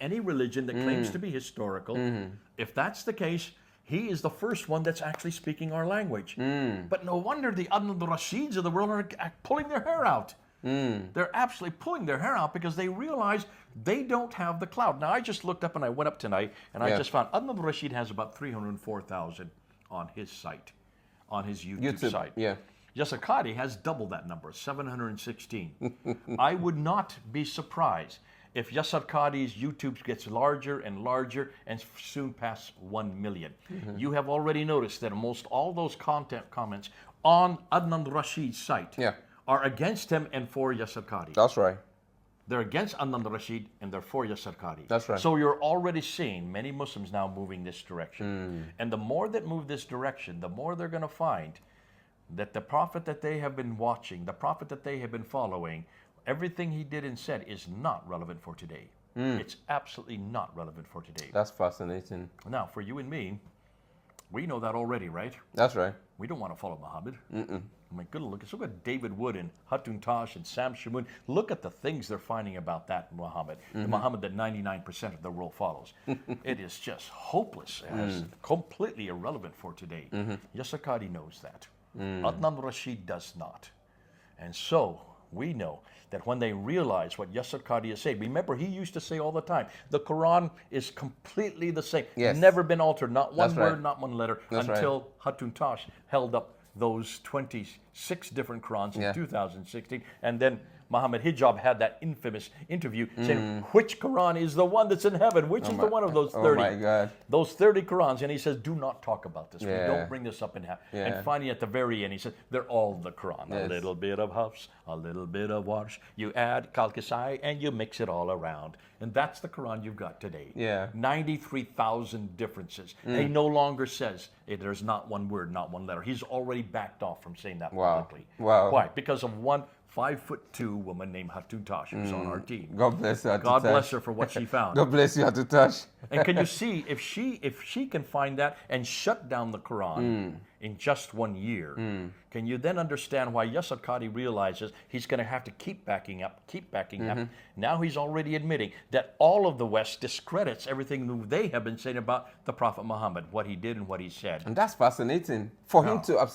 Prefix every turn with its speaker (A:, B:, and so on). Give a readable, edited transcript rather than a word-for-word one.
A: any religion that claims to be historical. If that's the case, he is the first one that's actually speaking our language. But no wonder the Adnan Rashids of the world are pulling their hair out. They're absolutely pulling their hair out because they realize they don't have the clout. Now, I just looked up and I went up tonight and I just found Adnan Rashid has about 304,000 on his site, on his YouTube site.
B: Yeah.
A: Yasir Qadhi has double that number, 716. I would not be surprised if Yasir Qadhi's YouTube gets larger and larger and soon pass 1 million. You have already noticed that almost all those comments on Adnan Rashid's site are against him and for Yasir Qadhi.
B: That's right.
A: They're against Adnan Rashid and they're for Yasir Qadhi.
B: That's right.
A: So you're already seeing many Muslims now moving this direction. And the more that move this direction, the more they're going to find that the prophet that they have been watching, the prophet that they have been following, everything he did and said is not relevant for today. It's absolutely not relevant for today.
B: That's fascinating.
A: Now, for you and me, we know that already, right?
B: That's right.
A: We don't want to follow Muhammad. I mean, good look. Look at David Wood and Hatun Tash and Sam Shamoun. Look at the things they're finding about that Muhammad, the Muhammad that 99% of the world follows. It is just hopeless. It's completely irrelevant for today. Yasir Qadhi knows that. Adnan Rashid does not. And so we know that when they realize what Yasir Qadhi is saying, remember he used to say all the time, the Quran is completely the same.
B: Yes.
A: Never been altered, not one
B: That's
A: word,
B: right.
A: not one letter,
B: That's
A: until Hatun Tash held up those 26 different Qurans in 2016. And then Muhammad Hijab had that infamous interview saying, which Quran is the one that's in heaven? Which is the one of those 30?
B: Oh my God.
A: Those 30 Qurans. And he says, do not talk about this.
B: Yeah.
A: We don't bring this up in heaven. And finally at the very end, he says, they're all the Quran. A little bit of Hafs, a little bit of Warsh. You add Kalkisai and you mix it all around. And that's the Quran you've got today.
B: Yeah.
A: 93,000 differences. He no longer says there's not one word, not one letter. He's already backed off from saying that publicly.
B: Wow.
A: Why? Because of one 5'2" woman named Hatun Tash who's on our team.
B: God bless her.
A: God bless her for what she found.
B: God bless you, Hatun Tash.
A: And can you see if she can find that and shut down the Quran in just 1 year, can you then understand why Yasir Qadhi realizes he's going to have to keep backing up. Now he's already admitting that all of the West discredits everything they have been saying about the Prophet Muhammad, what he did and what he said.
B: And that's fascinating. For him to